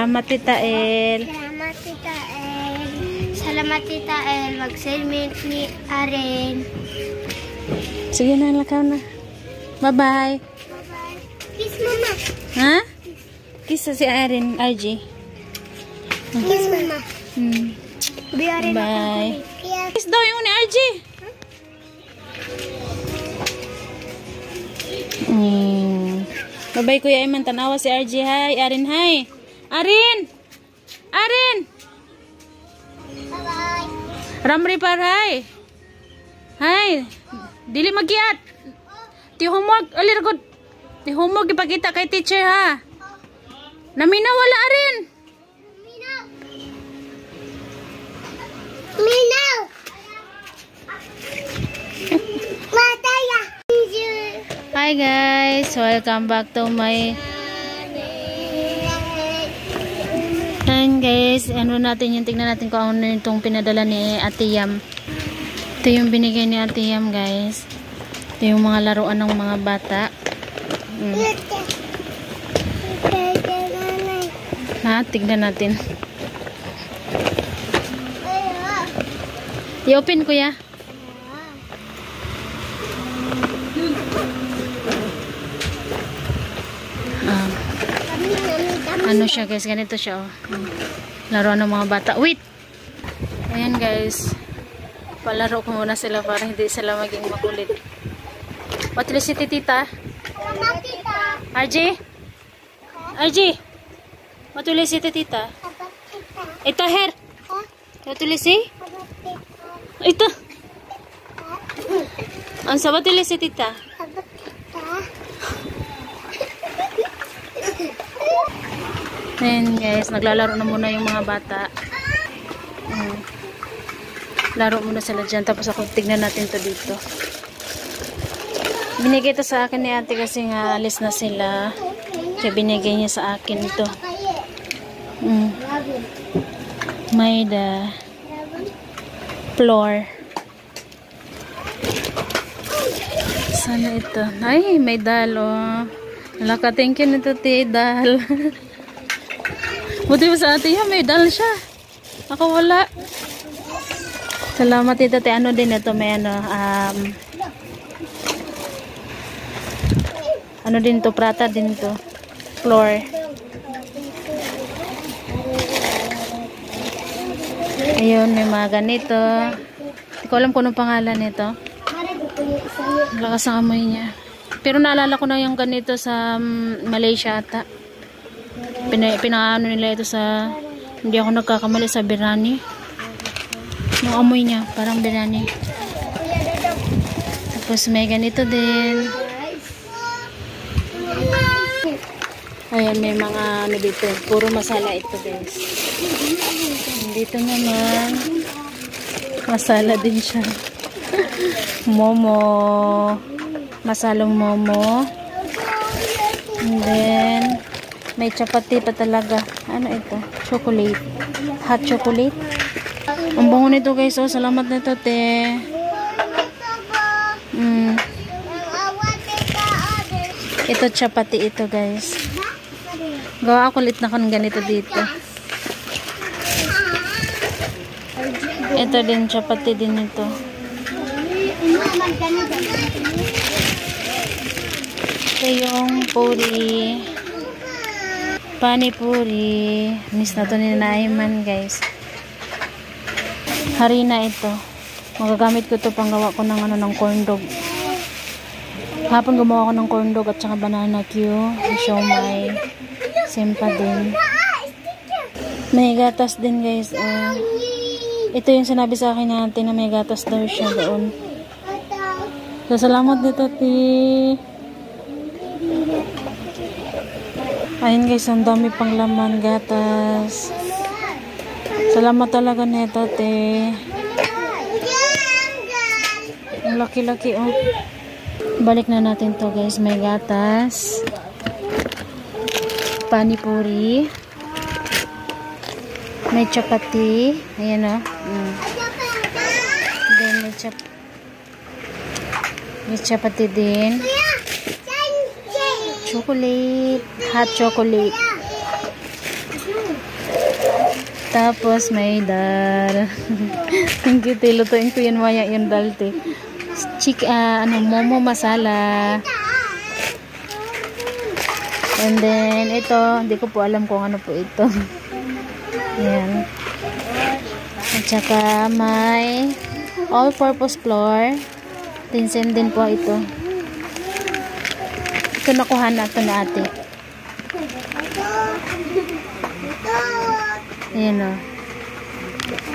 Salamat, Tita El. Salamat, Tita El. Salamat, Tita El. Mag-selfie ni Aren. Sige na, lakaw na. Bye-bye. Bye-bye. Kiss, Mama. Ha? Kiss si Aren, RG. Kiss, Mama. Bye. Kiss daw yung ni RG. Bye-bye, Kuya Iman. Tanawa si RG. Hi. Aren, hi. Aren! Aren! Bye-bye. Ramri par, hi. Hi. Dili magyat. Ti homework. Aliragod. Ti homework ipakita kay teacher, ha. Namina wala, Aren. Minaw! Mataya! Hi guys, welcome back to my and guys, ano natin yung tignan natin kung ano itong pinadala ni Ate Yam. Ito yung binigay ni Ate Yam, guys. Ito yung mga laruan ng mga bata. Ha, tignan natin. I-open, kuya. Ano siya, guys, ganito siya, oh. Laruan ng mga bata. Wait! Ayan, guys. Palaro ko muna sila para hindi sila maging makulit. Patili si Tita. Salamat, Tita. RJ? RJ? Matuli si Tita. Ito, Her. Matuli si? Ito. Ang sabat tulis si Tita. Ayan, guys, naglalaro na muna yung mga bata. Laro muna sila dyan. Tapos ako tignan natin to dito. Binigay ito sa akin ni ate kasi nga alis na sila. Kaya binigay niya sa akin ito. May the floor. Sana ito. Ay, may dal, oh. Alaka, thank you nito, ti, dal. Buti mo sa ate, may dal siya. Ako wala. Salamat ito, ti. Ano din ito, may ano, ano din to, prata din to. Floor. Ayun, may mga ganito. Hindi ko alam kung anong pangalan nito. Lakas ang amoy niya. Pero naalala ko na yung ganito sa Malaysia ata. Pinaano nila ito sa, hindi ako nagkakamali, sa biryani. Yung amoy niya, parang biryani. Tapos may ganito din. Ayan, may mga ano dito. Puro masala ito, guys. Dito naman, masala din siya. Momo. Masalong momo. And then, may chapati pa talaga. Ano ito? Chocolate. Hot chocolate. Ang bango nito, guys. Oh, salamat nito, te. Ito chapati ito, guys. Gawa ako ulit na kung ganito dito. Ito din, chapati din ito. Ito yung puri. Panipuri. Miss na to ni Naiman, guys. Harina ito. Magagamit ko ito pang gawa ko ng, ano, ng corn dog. Hapon gumawa ko ng corn dog at saka banana Q. Siomai. Simpa din. May gatas din, guys. Ito yung sinabi sa akin natin na may gatas daw siya doon. So, salamat dito, ti. Ayun, guys, ang dami pang laman, gatas. Salamat talaga nito, te. Ang laki-laki, oh. Balik na natin to, guys. May gatas. Panipuri. May chapati. Ayan, oh. Then, may chapati din. Chocolate. Hot chocolate. Tapos may dal. Ang cute. Lutuin ko yan maya yung dal te. Momo masala. And then ito, hindi ko po alam kung ano po ito. Ayan. At saka may all-purpose flour. Tinsem din po ito. Ito nakuha na ito na ate. Ayan o.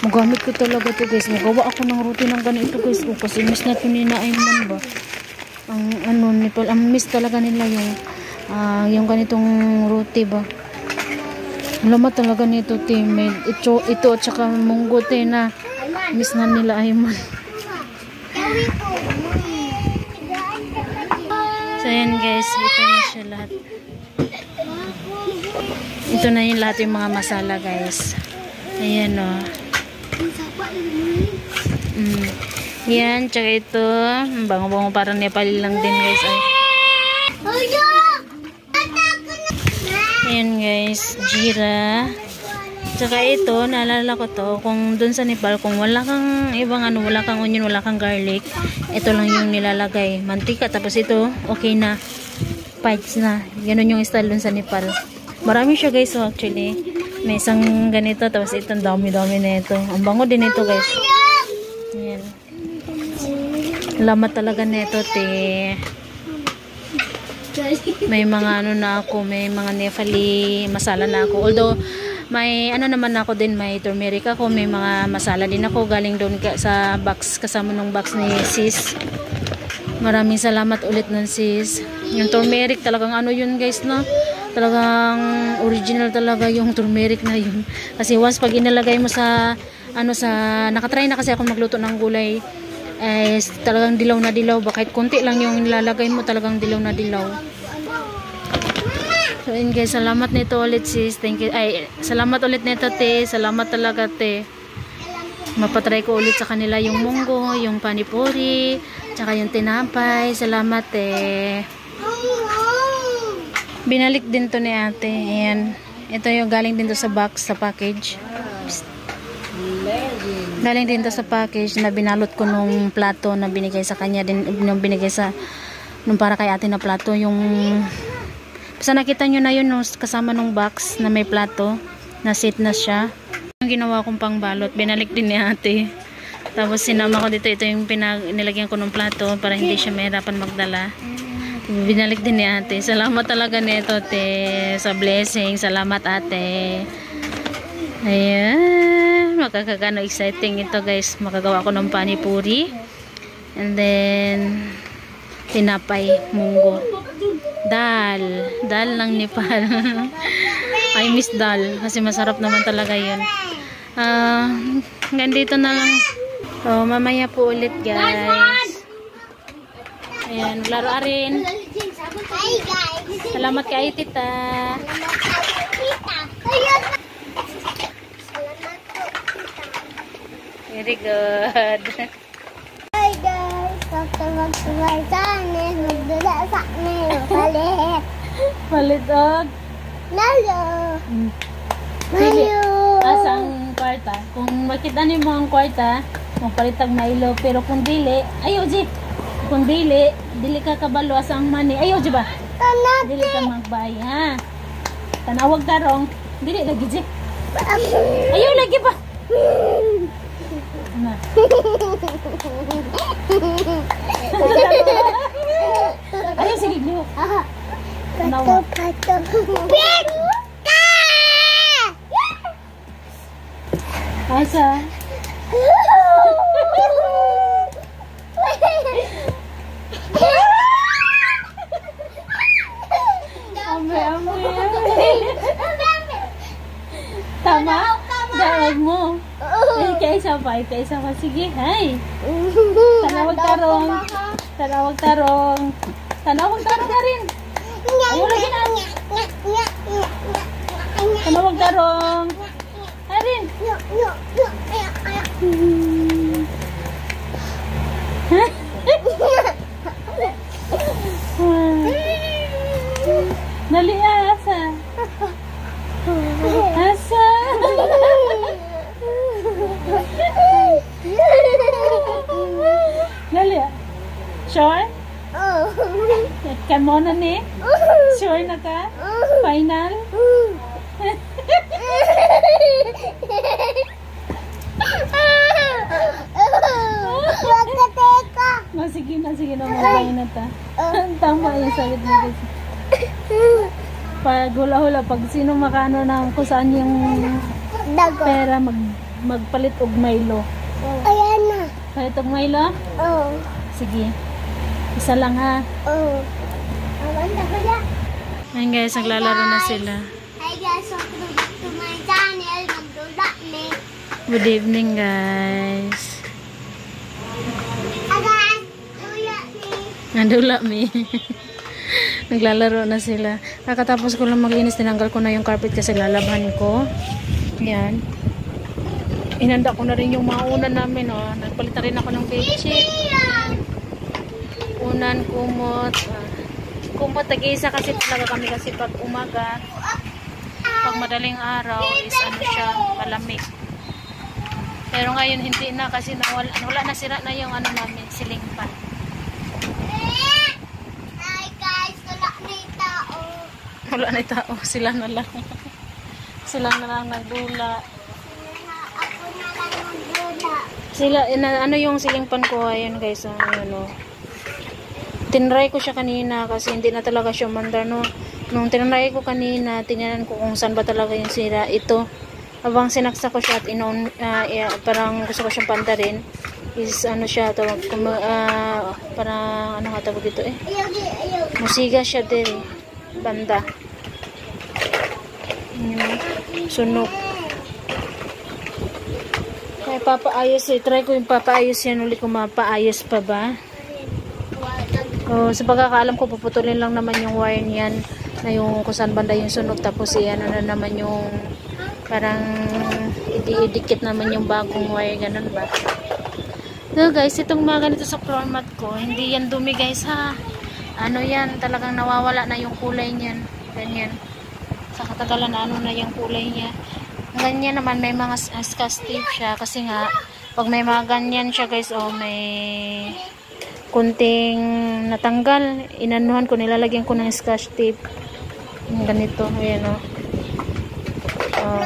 Magamit ko talaga ito guys. Magawa ako ng routine ng ganito guys. Kasi miss na ito ninain man ba. Ang miss talaga nila yung ganitong roti ba. Lamat talaga nito teammate. Ito at saka munggo na miss na nila ay man. So yan guys, ito na siya lahat. Ito na yung lahat yung mga masala guys. Ayan o. Yan, tsaka ito. Bango-bango parang Nepali lang din guys. Ayan guys, jeera. Tsaka ito, naalala ko to, kung dun sa Nepal, kung wala kang ibang wala kang onion, wala kang garlic, ito lang yung nilalagay. Mantika, tapos ito, okay na. Pites na. Ganun yung style dun sa Nepal. Marami siya guys, so actually. May isang ganito, tapos itong dami-dami na ito. Ang bango din ito guys. Ayan. Lamat talaga nito, te. May mga na ako, may mga Nepali masala na ako. Although, may naman ako din, may turmeric ako, may mga masala din ako. Galing doon sa box, kasama ng box ni sis. Maraming salamat ulit nun sis. Yung turmeric, talagang yun guys, no? Talagang original talaga yung turmeric na yun. Kasi once pag inalagay mo sa nakatry na kasi ako magluto ng gulay, talagang dilaw na dilaw. Kahit konti lang yung nilalagay mo, talagang dilaw na dilaw. So yun guys, salamat nito ulit sis. Thank you. Salamat ulit nito te. Salamat talaga te. Mapatry ko ulit sa kanila yung munggo, yung panipuri, tsaka yung tinapay. Salamat te. Binalik din to ni ate. Ayan. Ito yung galing din to sa box, sa package. Galing din to sa package na binalot ko nung plato na binigay sa kanya din, nung binigay sa nung para kay ate na plato, yung basta nakita nyo na yun kasama nung box na may plato na set na siya. Ang ginawa kong pangbalot, binalik din ni ate. Tapos sinama ko dito, ito yung nilagyan ko ng plato para hindi siya mahirapan magdala. Binalik din ni ate. Salamat talaga nito te, sa blessing. Salamat ate. Ayan, makakagano exciting ito guys. Makagawa ko ng panipuri and then tinapay, munggo, dal ng Nepal. I miss dal kasi masarap naman talaga yun. Hanggang dito na lang. So mamaya po ulit guys. Ayan, laro rin. Salamat kay tita. Very good. Hi guys, magtuwag sa amin, magdala sa amin, palit. Palit og Lalo. Lalo. Asang kwarta. Kung makita niyo mo ang kwarta, magpalitag mailo. Pero kung dili, ayaw Jeep. Kung dili ka kabalo asang mani. Ayaw Jeep ba? Dili ka magbay, ha? Tanawag karong. Dili lagi Jeep. Ayaw lagi pa. Ano? Ayaw sige niyo. Tanawag. Asa? Tama? Dawag mo. Kaisa pa. Sige, hay. Tanawag tarong. Tanawag tarong na rin. Ayaw lagi na. Tanawag tarong. Arin. Dali asa. Asa. Sure? Oh. Come on na ni? Sure na ka? Final? Magkateka. Sige na mga na ta. Tama yung sagot mo kasi. Pag hula-hula, pag sino makano na kung saan yung Dago. pera, magpalit og Milo. Ayan na. Palit og Milo? Oh. Sige. Isa lang ha. Oh. Awan na ba ya? Ayun guys, naglalaro na sila. Hi guys, welcome back to my channel. Magdula ni. Good evening guys. Agan, dula ni. Nandula mi. Naglalaro na sila. Kakatapos ko lang maglinis, tinanggal ko na yung carpet kasi lalabhan ko. Yan. Inanda ko na rin yung mga unan namin. Oh. Nagpalit na rin ako ng bedsheet. Unan, kumot. Kumot, tag-isa kasi talaga kami kasi pag umaga. Pag madaling araw is ano siya, malamig. Pero ngayon hindi na kasi wala na, sira na yung ano namin, ceiling fan. Hi guys, wala ni tao. Wala na yung tao, sila na lang. Sila na lang nagdula. Ako na lang magdula. Sila, ano yung ceiling fan ko, ayun guys, ano. Tinry ko siya kanina kasi hindi na talaga siya mandar, no. Nung tinry ko kanina, tingnan ko kung saan ba talaga yung sira. Ito, habang sinaksa ko siya at parang gusto ko siyang pandarin, is ano siya, parang ano nga tawag dito Ayaw. musiga siya din, banda. Sunog. Kaya papaayos, try ko yung papaayos yan ulit kung mapaayos pa ba. Sa pagkakaalam ko, puputulin lang naman yung wire niyan na yung kung saan banda yung sunog, tapos ano na naman yung parang idikit naman yung bagong wire, ganun ba. So guys, itong mga ganito sa floor mat ko, hindi yan dumi guys ha. Ano yan, talagang nawawala na yung kulay niyan. Ganyan. Sa katagalan na ano na yung kulay niya. Ganyan naman, may mga scotch tape siya kasi nga, pag may mga ganyan siya guys, may kunting natanggal, inanuhan ko, nilalagyan ko ng scotch tape. Ganito, ayan o.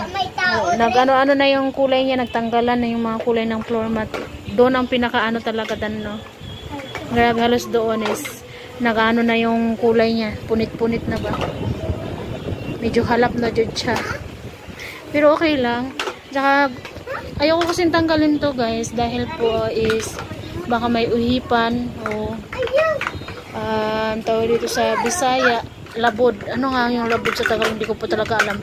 May tao. Nag-ano na yung kulay niya, nagtanggalan na yung mga kulay ng floor mat. Doon ang pinakaano talaga dan, no. Grabe, halos doon is nag-ano na yung kulay niya, punit-punit na ba. Medyo halap na dyan siya. Pero okay lang. Tsaka ayoko kasing tanggalin to guys dahil po is baka may uhipan o tawag dito sa Bisaya, labod. Ano nga yung labod sa Tagalog? Hindi ko po talaga alam.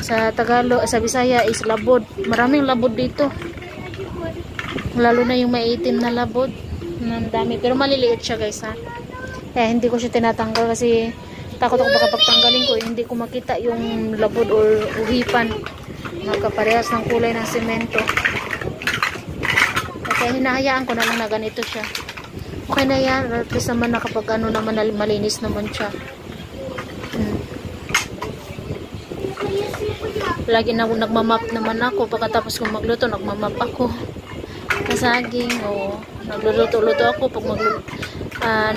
Sa Tagalog, sa Bisaya is labod. Maraming labod dito. Lalo na yung maitim na labod. Ang dami. Pero maliliit siya guys ha. Kaya hindi ko siya tinatanggal kasi takot ako baka pagtanggalin ko hindi ko makita yung labod or uhipan. Magkaparehas ng kulay ng semento. Kaya hinahayaan ko na lang na ganito siya. Okay na yan. At least naman nakapag ano naman malinis naman siya. Lagi na nagmamap naman ako. Pagkatapos kong magluto, nagmamap ako. Kasaging o nagluluto-luto ako. Pag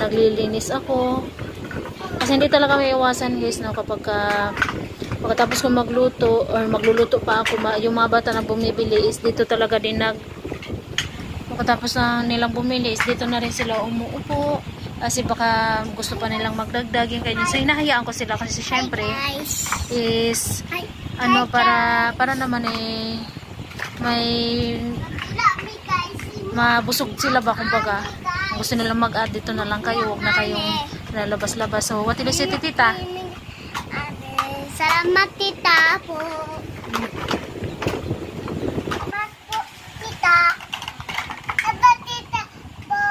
naglilinis ako. Kasi hindi talaga may iwasan guys, no, kapag pagkatapos kong magluto or magluluto pa ako, yung mga bata na bumibili is dito talaga din pagkatapos na nilang bumili is dito na rin sila umuupo kasi baka gusto pa nilang magdagdag yung ganyan. So hinahayaan ko sila kasi syempre is ano para naman may mabusog sila ba kumbaga. Gusto nilang mag-add dito na lang kayo, huwag na kayong lalabas-labas. So what did you say, tita? Salamat tita po. Salamat po tita. Salamat tita po.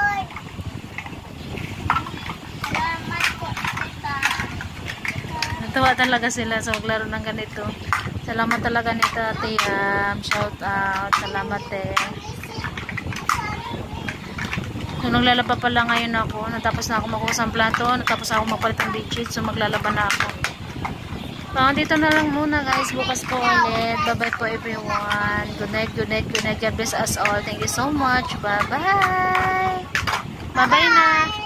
Salamat po tita. Natawa talaga sila sa maglaro ng ganito. Salamat talaga ni Tati. Shout out. Salamat So, naglalaba pala ngayon ako. Natapos na ako makuha sa plato. Natapos ako magpalit ng bedsheet. So, maglalaba na ako. Dito na lang muna guys. Bukas po ulit. Bye-bye po everyone. Good night, good night, good night. God bless us all. Thank you so much. Bye-bye. Bye-bye na.